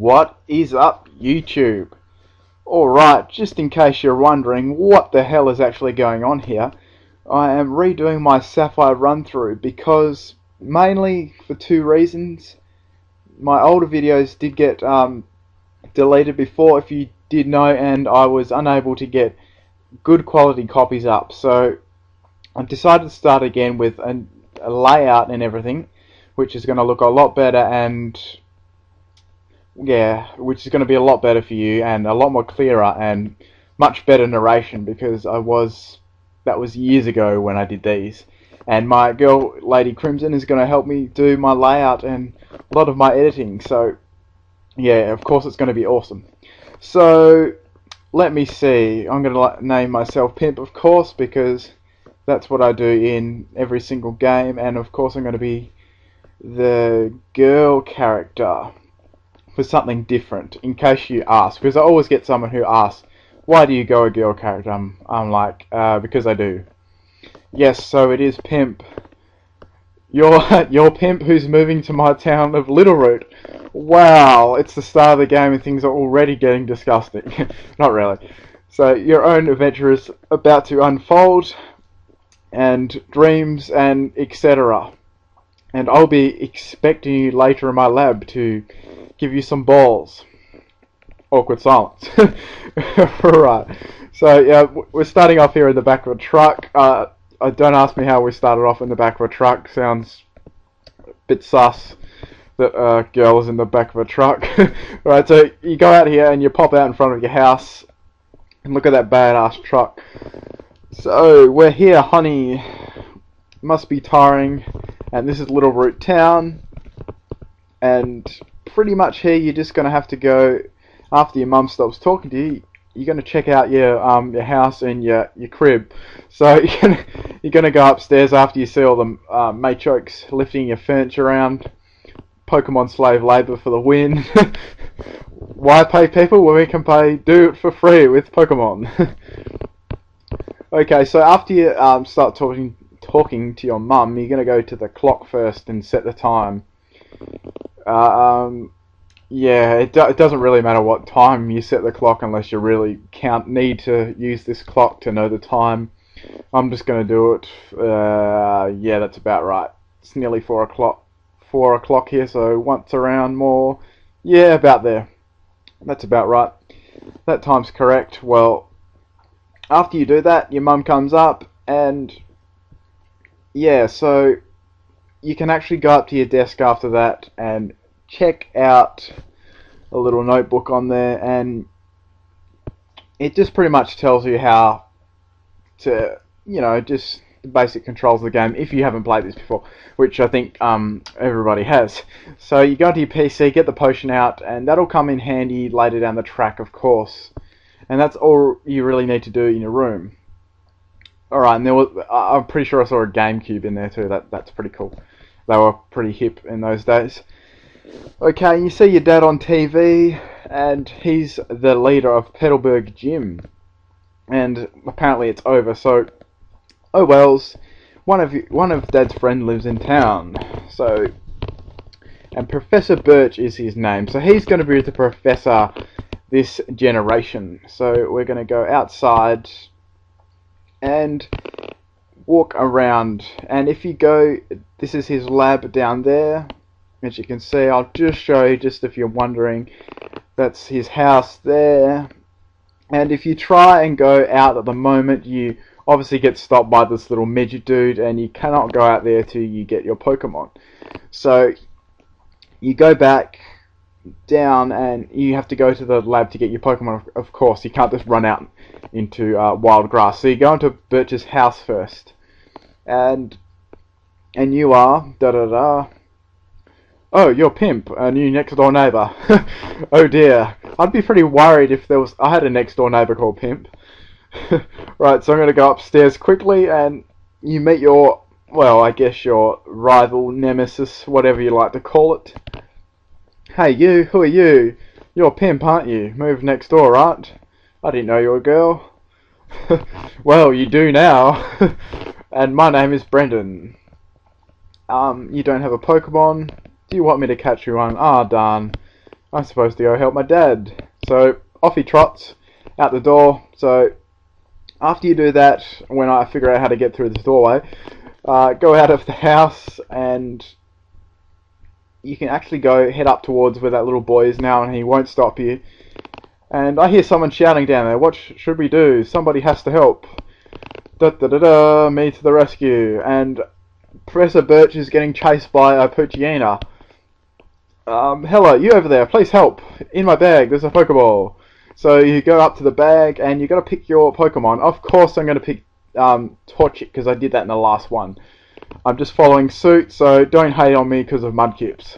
What is up, YouTube? Alright, just in case you're wondering what the hell is actually going on here, I am redoing my Sapphire run through because, mainly for two reasons. My older videos did get deleted before, if you did know, and I was unable to get good quality copies up, so I decided to start again with a layout and everything, which is going to look a lot better, and yeah, which is going to be a lot better for you and a lot more clearer and much better narration, because that was years ago when I did these, and my girl Lady Crimson is going to help me do my layout and a lot of my editing, so yeah, of course it's going to be awesome. So let me see, I'm going to name myself Pimp, of course, because that's what I do in every single game, and of course I'm going to be the girl character for something different, in case you ask, because I always get someone who asks, why do you go a girl character? I'm like, because I do. Yes, so it is Pimp. Your Pimp who's moving to my town of Littleroot. Wow, it's the start of the game and things are already getting disgusting. Not really. So your own adventure is about to unfold, and dreams and etc. And I'll be expecting you later in my lab to give you some balls. Awkward silence. Right. So yeah, we're starting off here in the back of a truck. Don't ask me how we started off in the back of a truck. Sounds a bit sus that a girl is in the back of a truck. Right, so you go out here and you pop out in front of your house and look at that badass truck. So we're here, honey. Must be tiring. And this is Littleroot Town. And pretty much here you're just going to have to go, after your mum stops talking to you, you're going to check out your house and your crib. So you're going to go upstairs after you see all the matriarchs lifting your furniture around. Pokemon slave labor for the win. Why pay people when we can do it for free with Pokemon? Okay, so after you start talking to your mum, you're going to go to the clock first and set the time. Yeah, it doesn't really matter what time you set the clock unless you really need to use this clock to know the time. I'm just going to do it. Yeah, that's about right. It's nearly 4 o'clock. 4 o'clock here, so once around more. Yeah, about there. That's about right. That time's correct. Well, after you do that, your mum comes up, and yeah, so you can actually go up to your desk after that and check out a little notebook on there, and it just pretty much tells you how to, just the basic controls of the game if you haven't played this before, which I think everybody has. So you go to your PC, get the potion out, and that'll come in handy later down the track, of course. And that's all you really need to do in your room. Alright, and I'm pretty sure I saw a GameCube in there too. That's pretty cool. They were pretty hip in those days. Okay, you see your dad on TV, and he's the leader of Petalburg Gym. And apparently it's over, so oh wells. One of Dad's friends lives in town. So, and Professor Birch is his name. So he's going to be the professor this generation. So we're going to go outside and walk around, and if you go, this is his lab down there, as you can see. I'll just show you, just if you're wondering, that's his house there. And if you try and go out at the moment, you obviously get stopped by this little midget dude, and you cannot go out there till you get your Pokemon. So you go back down and you have to go to the lab to get your Pokemon, of course. You can't just run out into wild grass. So you go into Birch's house first, and you are oh, you're Pimp, a new next door neighbor. Oh dear, I'd be pretty worried if I had a next door neighbor called Pimp. Right, so I'm going to go upstairs quickly, and you meet your, well, I guess your rival, nemesis, whatever you like to call it. Hey you, who are you? You're Pimp, aren't you? Move next door, right? I didn't know you were a girl. Well, you do now. And my name is Brendan. You don't have a Pokemon? Do you want me to catch you one? Ah, darn. I'm supposed to go help my dad. So off he trots out the door. So after you do that, when I figure out how to get through this doorway, go out of the house, and you can actually go head up towards where that little boy is now, and he won't stop you. And I hear someone shouting down there, "What should we do? Somebody has to help. Da da da da, me to the rescue." And Professor Birch is getting chased by a Poochyena. Hello, you over there, please help. In my bag, there's a Pokeball. So you go up to the bag, and you got to pick your Pokemon. Of course I'm going to pick Torchic, because I did that in the last one. I'm just following suit, so don't hate on me because of Mudkips.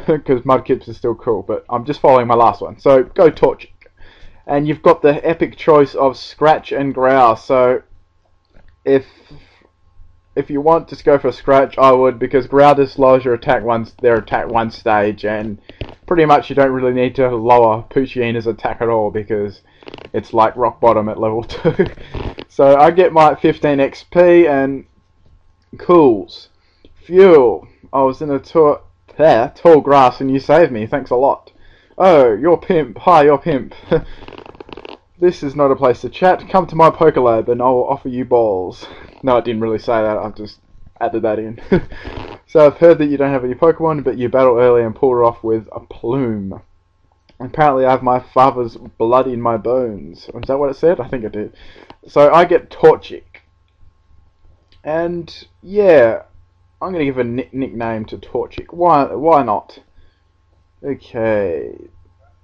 Because Mudkips is still cool, but I'm just following my last one. So go Torchic. And you've got the epic choice of Scratch and Growl. So if you want to go for Scratch, I would, because Growl just lowers your attack one stage, and pretty much you don't really need to lower Poochyena's attack at all, because it's like rock bottom at level 2. So I get my 15 XP and cools. Fuel. I was in a tall grass and you saved me. Thanks a lot. Oh, you're Pimp. Hi, you're Pimp. This is not a place to chat. Come to my Pokelab and I'll offer you balls. No, I didn't really say that. I've just added that in. So I've heard that you don't have any Pokemon, but you battle early and pull it off with a plume. Apparently I have my father's blood in my bones. Is that what it said? I think it did. So I get Torchic. And yeah, I'm going to give a nickname to Torchic. Why not? Okay.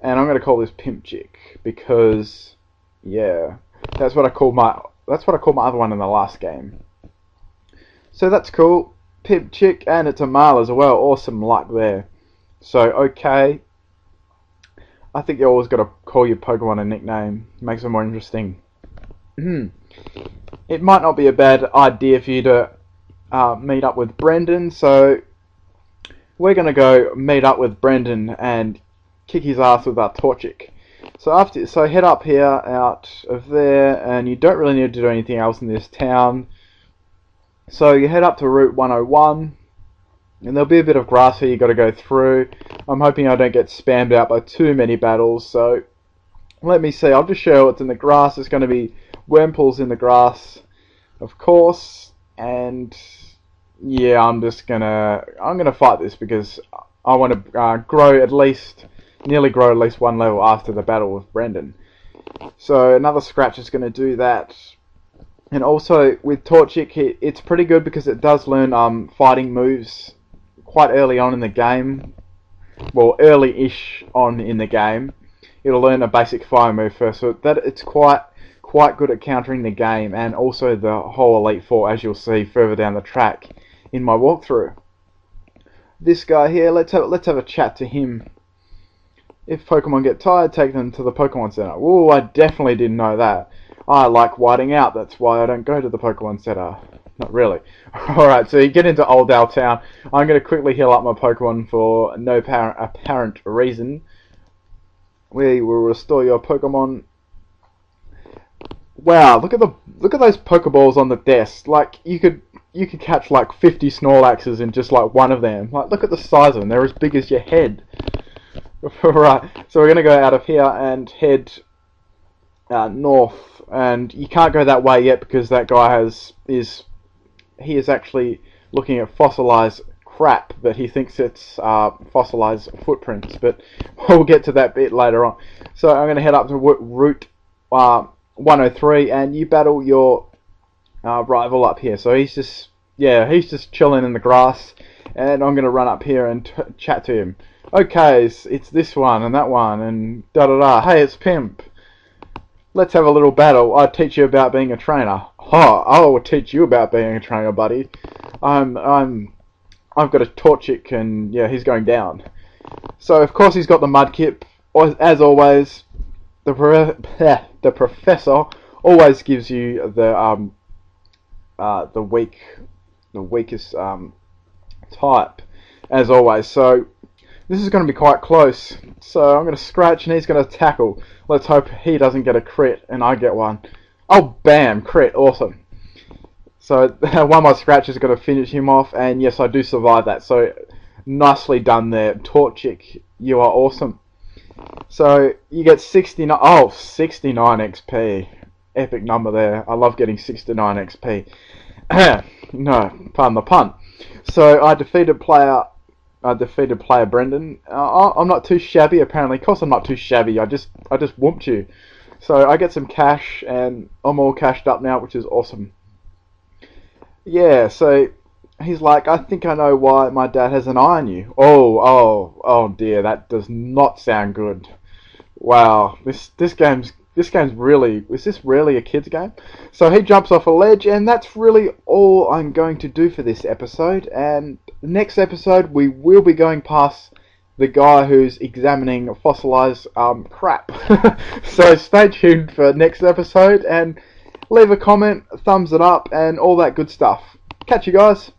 And I'm going to call this Pimpchick, because yeah, that's what I called my other one in the last game. So that's cool. Pimpchick, and it's a male as well. Awesome luck there. So okay, I think you always got to call your Pokemon a nickname. Makes it more interesting. It might not be a bad idea for you to meet up with Brendan. So we're gonna go meet up with Brendan and kick his ass with our Torchic. So head up here, out of there, and you don't really need to do anything else in this town. So you head up to Route 101, and there'll be a bit of grass here you got to go through. I'm hoping I don't get spammed out by too many battles. So let me see. I'll just show you what's in the grass. There's going to be Wurmples in the grass, of course, and yeah, I'm gonna fight this because I want to nearly grow at least one level after the battle with Brendan. So another Scratch is going to do that. And also with Torchic, it's pretty good because it does learn fighting moves quite early on in the game. Well, early-ish on in the game. It'll learn a basic fire move first, so that it's quite good at countering the game, and also the whole Elite Four, as you'll see further down the track in my walkthrough. This guy here, let's have a chat to him. If Pokemon get tired, take them to the Pokemon Center. Oh, I definitely didn't know that. I like whiting out, that's why I don't go to the Pokemon Center. Not really. Alright, so you get into Oldale Town. I'm going to quickly heal up my Pokemon for no apparent reason. We will restore your Pokemon. Wow, look at those Pokeballs on the desk. Like, you could catch like 50 Snorlaxes in just like one of them. Like, look at the size of them. They're as big as your head. Right, so we're going to go out of here and head north. And you can't go that way yet because that guy is actually looking at fossilized crap, but he thinks it's fossilized footprints. But we'll get to that bit later on. So I'm going to head up to Route 103, and you battle your rival up here. So he's just chilling in the grass, and I'm going to run up here and chat to him. Okay, it's this one and that one and da da da. Hey, it's Pimp. Let's have a little battle. I'll teach you about being a trainer. I will teach you about being a trainer, buddy. I've got a Torchic, and yeah, he's going down. So of course he's got the Mudkip. As always, the professor always gives you the weakest type, as always. So this is going to be quite close. So I'm going to Scratch and he's going to tackle. Let's hope he doesn't get a crit and I get one. Oh, bam, crit, awesome. So one more Scratch is going to finish him off, and yes, I do survive that. So nicely done there, Torchic. You are awesome. So you get 69. Oh, 69 XP. Epic number there. I love getting 69 XP. No, pardon the pun. So I defeated player. Brendan. I'm not too shabby apparently. Of course I'm not too shabby. I just whooped you. So I get some cash and I'm all cashed up now, which is awesome. Yeah. So he's like, I think I know why my dad has an eye on you. Oh dear, that does not sound good. Wow, this game's really, is this really a kid's game? So he jumps off a ledge, and that's really all I'm going to do for this episode. And the next episode, we will be going past the guy who's examining fossilized crap. So stay tuned for next episode, and leave a comment, thumbs it up, and all that good stuff. Catch you guys.